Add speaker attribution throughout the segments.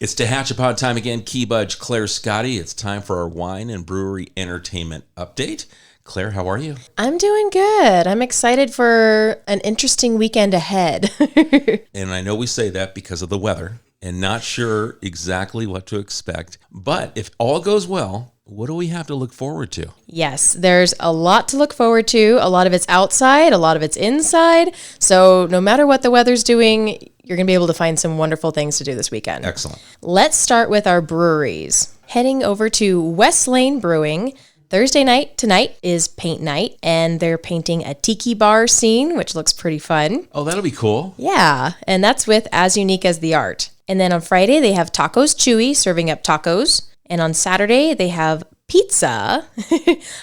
Speaker 1: It's TehachaPod time again. Key Budge, Clare Scotti. It's time for our wine and brewery entertainment update. Claire, how are you?
Speaker 2: I'm doing good. I'm excited for an interesting weekend ahead.
Speaker 1: And I know we say that because of the weather and not sure exactly what to expect. But if all goes well, what do we have to look forward to?
Speaker 2: Yes, there's a lot to look forward to. A lot of it's outside, a lot of it's inside. So no matter what the weather's doing, you're going to be able to find some wonderful things to do this weekend.
Speaker 1: Excellent.
Speaker 2: Let's start with our breweries. Heading over to West Lane Brewing. Thursday night tonight is paint night, and they're painting a tiki bar scene, which looks pretty fun.
Speaker 1: Oh, that'll be cool.
Speaker 2: Yeah, and that's with As Unique as the Art. And then on Friday, they have Tacos Chewy serving up tacos. And on Saturday, they have pizza.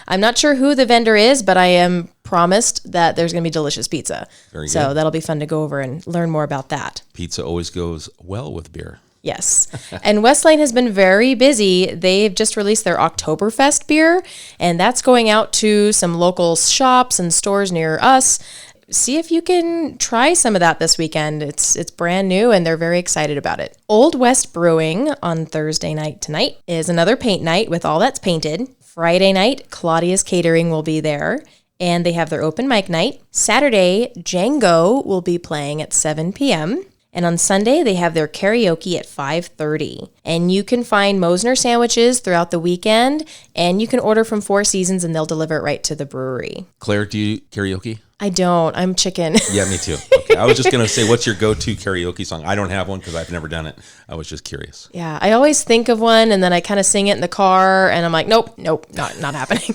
Speaker 2: I'm not sure who the vendor is, but I am promised that there's going to be delicious pizza.
Speaker 1: Very good.
Speaker 2: So that'll be fun to go over and learn more about that.
Speaker 1: Pizza always goes well with beer.
Speaker 2: Yes. And West Lane has been very busy. They've just released their Oktoberfest beer, and that's going out to some local shops and stores near us. See if you can try some of that this weekend. It's brand new, and they're very excited about it. Old West Brewing on Thursday night tonight is another paint night with all that's painted. Friday night, Claudia's Catering will be there, and they have their open mic night. Saturday, Django will be playing at 7 p.m., and on Sunday, they have their karaoke at 5:30. And you can find Mosner sandwiches throughout the weekend, and you can order from Four Seasons, and they'll deliver it right to the brewery.
Speaker 1: Claire, do you karaoke?
Speaker 2: I don't. I'm chicken.
Speaker 1: Yeah, me too. Okay. I was just going to say, what's your go-to karaoke song? I don't have one because I've never done it. I was just curious.
Speaker 2: Yeah, I always think of one, and then I kind of sing it in the car, and I'm like, nope, not happening.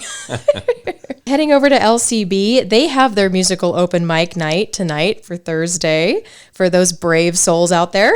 Speaker 2: Heading over to LCB, they have their musical open mic night tonight for Thursday for those brave souls out there.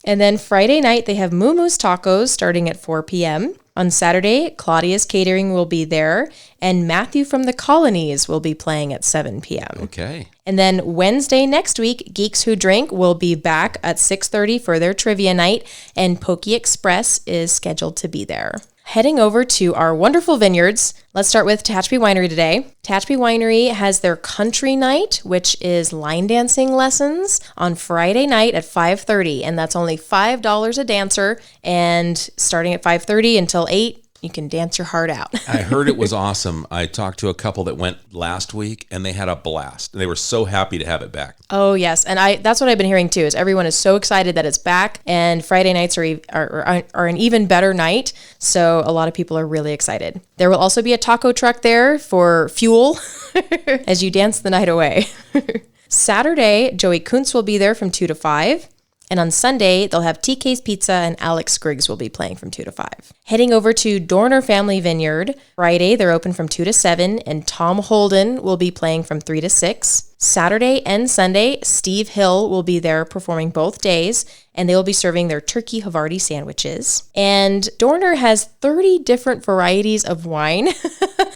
Speaker 2: And then Friday night, they have Moo Moo's Tacos starting at 4 p.m. On Saturday, Claudia's Catering will be there, and Matthew from the Colonies will be playing at 7 p.m.
Speaker 1: Okay.
Speaker 2: And then Wednesday next week, Geeks Who Drink will be back at 6:30 for their trivia night, and Pokey Express is scheduled to be there. Heading over to our wonderful vineyards, let's start with Tehachapi Winery today. Tehachapi Winery has their country night, which is line dancing lessons on Friday night at 5:30, and that's only $5 a dancer, and starting at 5:30 until 8, you can dance your heart out.
Speaker 1: I heard it was awesome. I talked to a couple that went last week, and they had a blast. They were so happy to have it back.
Speaker 2: Oh, yes. And that's what I've been hearing, too, is everyone is so excited that it's back, and Friday nights are an even better night, so a lot of people are really excited. There will also be a taco truck there for fuel as you dance the night away. Saturday, Joey Kuntz will be there from 2 to 5. And on Sunday, they'll have TK's Pizza and Alex Griggs will be playing from 2 to 5. Heading over to Dorner Family Vineyard, Friday, they're open from 2 to 7, and Tom Holden will be playing from 3 to 6. Saturday and Sunday, Steve Hill will be there performing both days, and they will be serving their turkey Havarti sandwiches. And Dorner has 30 different varieties of wine.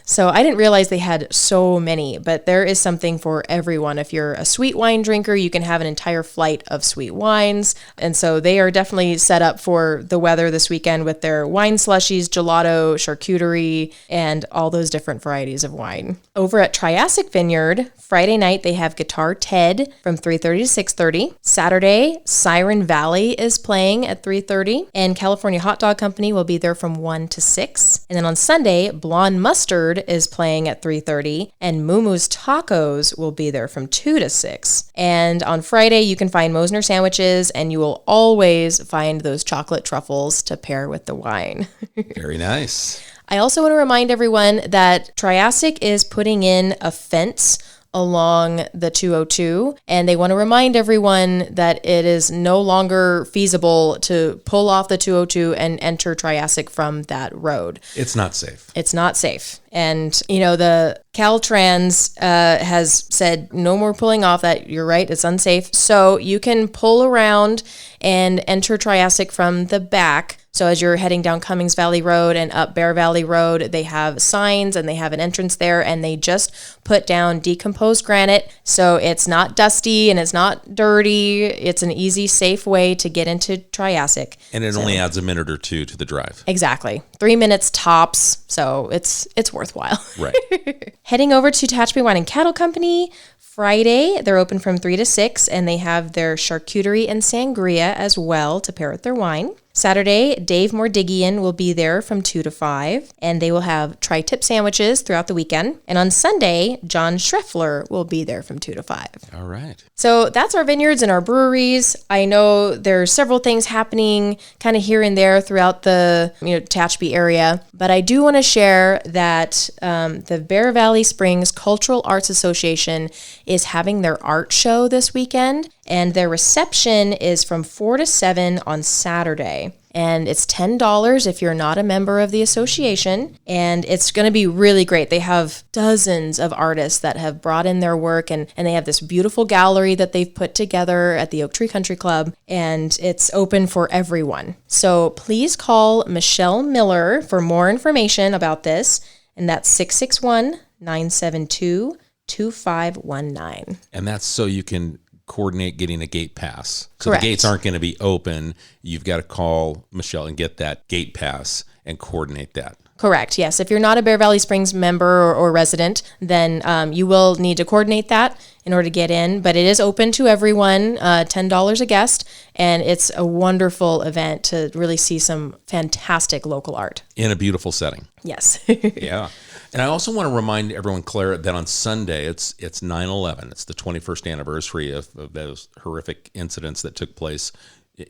Speaker 2: So I didn't realize they had so many, but there is something for everyone. If you're a sweet wine drinker, you can have an entire flight of sweet wines. And so they are definitely set up for the weather this weekend with their wine slushies, gelato, charcuterie, and all those different varieties of wine. Over at Triassic Vineyard, Friday night, they have Guitar Ted from 3:30 to 6:30. Saturday, Siren Valley is playing at 3:30, and California Hot Dog Company will be there from 1 to 6. And then on Sunday, Blonde Mustard is playing at 3:30, and Moo Moo's Tacos will be there from 2 to 6. And on Friday, you can find Mosner sandwiches, and you will always find those chocolate truffles to pair with the wine.
Speaker 1: Very nice.
Speaker 2: I also want to remind everyone that Triassic is putting in a fence along the 202, and they want to remind everyone that it is no longer feasible to pull off the 202 and enter Triassic from that road.
Speaker 1: It's not safe.
Speaker 2: It's not safe. And, you know, the Caltrans has said no more pulling off that. You're right, it's unsafe. So you can pull around and enter Triassic from the back. So as you're heading down Cummings Valley Road and up Bear Valley Road, they have signs and they have an entrance there, and they just put down decomposed granite. So it's not dusty and it's not dirty. It's an easy, safe way to get into Triassic.
Speaker 1: And it only adds a minute or two to the drive.
Speaker 2: Exactly. 3 minutes tops. So it's worthwhile.
Speaker 1: Right.
Speaker 2: Heading over to Tehachapi Wine and Cattle Company. Friday, they're open from 3 to 6, and they have their charcuterie and sangria as well to pair with their wine. Saturday, Dave Mordigian will be there from 2 to 5, and they will have tri-tip sandwiches throughout the weekend. And on Sunday, John Schreffler will be there from 2 to 5.
Speaker 1: All right.
Speaker 2: So that's our vineyards and our breweries. I know there's several things happening kind of here and there throughout the Tehachapi area, but I do want to share that the Bear Valley Springs Cultural Arts Association is having their art show this weekend, and their reception is from 4 to 7 on Saturday. And it's $10 if you're not a member of the association. And it's going to be really great. They have dozens of artists that have brought in their work, and they have this beautiful gallery that they've put together at the Oak Tree Country Club, and it's open for everyone. So please call Michelle Miller for more information about this, and that's 661-972-2519.
Speaker 1: And that's so you can coordinate getting a gate pass. So
Speaker 2: Correct.
Speaker 1: the gates aren't going to be open. You've got to call Michelle and get that gate pass and coordinate that.
Speaker 2: Correct. Yes. If you're not a Bear Valley Springs member or resident, then you will need to coordinate that in order to get in. But it is open to everyone, $10 a guest, and it's a wonderful event to really see some fantastic local art.
Speaker 1: In a beautiful setting.
Speaker 2: Yes.
Speaker 1: Yeah. And I also want to remind everyone, Claire, that on Sunday, it's 9/11. It's the 21st anniversary of those horrific incidents that took place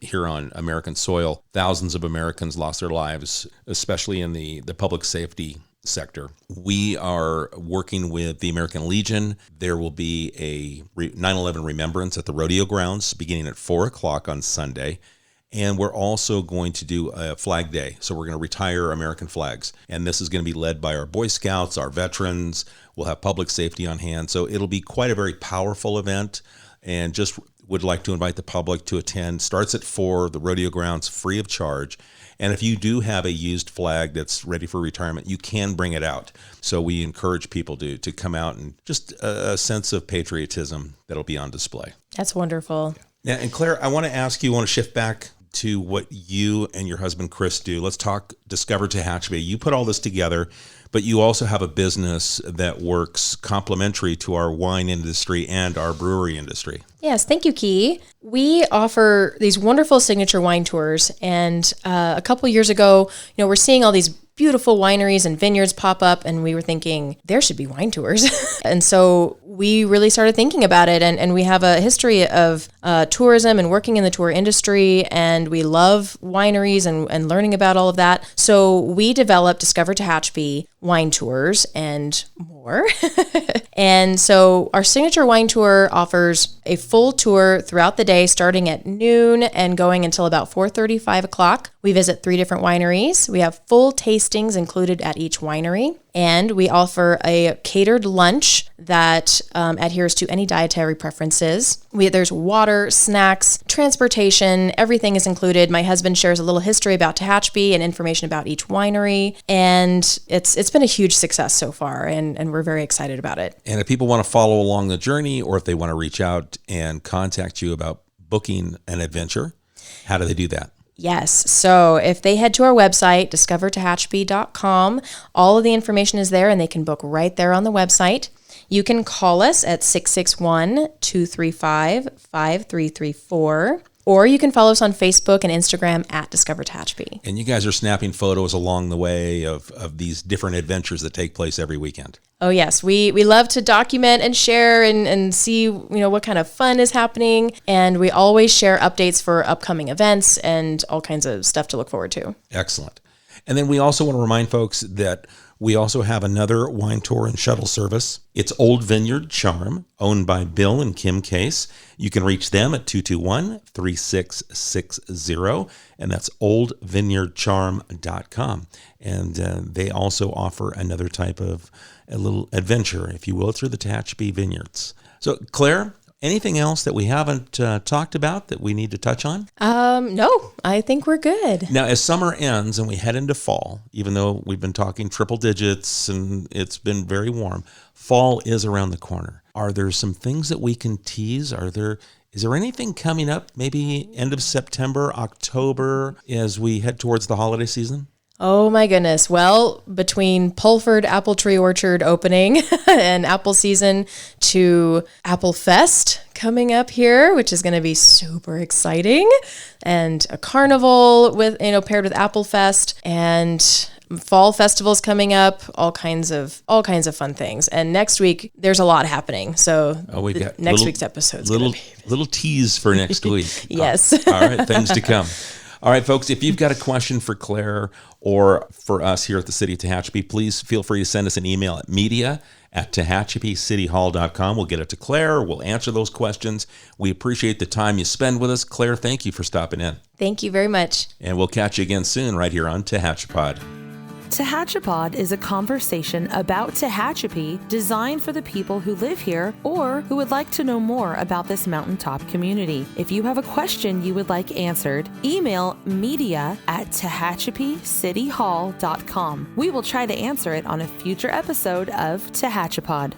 Speaker 1: here on American soil. Thousands of Americans lost their lives, especially in the public safety sector. We are working with the American Legion. There will be a 9/11 remembrance at the rodeo grounds beginning at 4 o'clock on Sunday. And we're also going to do a flag day. So we're going to retire American flags. And this is going to be led by our Boy Scouts, our veterans. We'll have public safety on hand. So it'll be quite a very powerful event. And just would like to invite the public to attend. Starts at 4, the rodeo grounds, free of charge. And if you do have a used flag that's ready for retirement, you can bring it out. So we encourage people to come out, and just a sense of patriotism that'll be on display.
Speaker 2: That's wonderful.
Speaker 1: Yeah, and Claire, I want to ask you, I want to shift back to what you and your husband Chris do. Let's talk Discover Tehachapi. You put all this together, but you also have a business that works complementary to our wine industry and our brewery industry.
Speaker 2: Yes, thank you, Key. We offer these wonderful signature wine tours, and a couple years ago, we're seeing all these beautiful wineries and vineyards pop up, and we were thinking there should be wine tours. And so we really started thinking about it, and we have a history of tourism and working in the tour industry, and we love wineries and learning about all of that. So we developed Discover Tehachapi wine tours and more. And so our signature wine tour offers a full tour throughout the day, starting at noon and going until about 4:30, 5 o'clock. We visit 3 different wineries. We have full tastings included at each winery. And we offer a catered lunch that adheres to any dietary preferences. There's water, snacks, transportation, everything is included. My husband shares a little history about Tehachapi and information about each winery. And it's been a huge success so far, and we're very excited about it.
Speaker 1: And if people want to follow along the journey, or if they want to reach out and contact you about booking an adventure, how do they do that?
Speaker 2: Yes. So if they head to our website, discovertehachapi.com, all of the information is there, and they can book right there on the website. You can call us at 661-235-5334, or you can follow us on Facebook and Instagram at Discover Tehachapi.
Speaker 1: And you guys are snapping photos along the way of these different adventures that take place every weekend.
Speaker 2: Oh, yes. We love to document and share and see, what kind of fun is happening. And we always share updates for upcoming events and all kinds of stuff to look forward to.
Speaker 1: Excellent. And then we also want to remind folks that we also have another wine tour and shuttle service. It's Old Vineyard Charm, owned by Bill and Kim Case. You can reach them at 221-3660, and that's oldvineyardcharm.com. And they also offer another type of a little adventure, if you will, through the Tehachapi vineyards. So, Claire, anything else that we haven't talked about that we need to touch on?
Speaker 2: No, I think we're good.
Speaker 1: Now, as summer ends and we head into fall, even though we've been talking triple digits and it's been very warm, fall is around the corner. Are there some things that we can tease? Is there anything coming up, maybe end of September, October, as we head towards the holiday season?
Speaker 2: Oh my goodness. Well, between Pulford Apple Tree Orchard opening and apple season to Apple Fest coming up here, which is going to be super exciting, and a carnival with, paired with Apple Fest, and fall festivals coming up, all kinds of fun things. And next week there's a lot happening. So
Speaker 1: we got
Speaker 2: next week's episode's
Speaker 1: little tease for next week.
Speaker 2: Yes.
Speaker 1: All right, things to come. All right, folks, if you've got a question for Clare or for us here at the City of Tehachapi, please feel free to send us an email at media@TehachapiCityHall.com. We'll get it to Clare. We'll answer those questions. We appreciate the time you spend with us. Clare, thank you for stopping in.
Speaker 2: Thank you very much.
Speaker 1: And we'll catch you again soon right here on TehachaPod.
Speaker 3: TehachaPod is a conversation about Tehachapi designed for the people who live here or who would like to know more about this mountaintop community. If you have a question you would like answered, email media@TehachapiCityHall.com. We will try to answer it on a future episode of TehachaPod.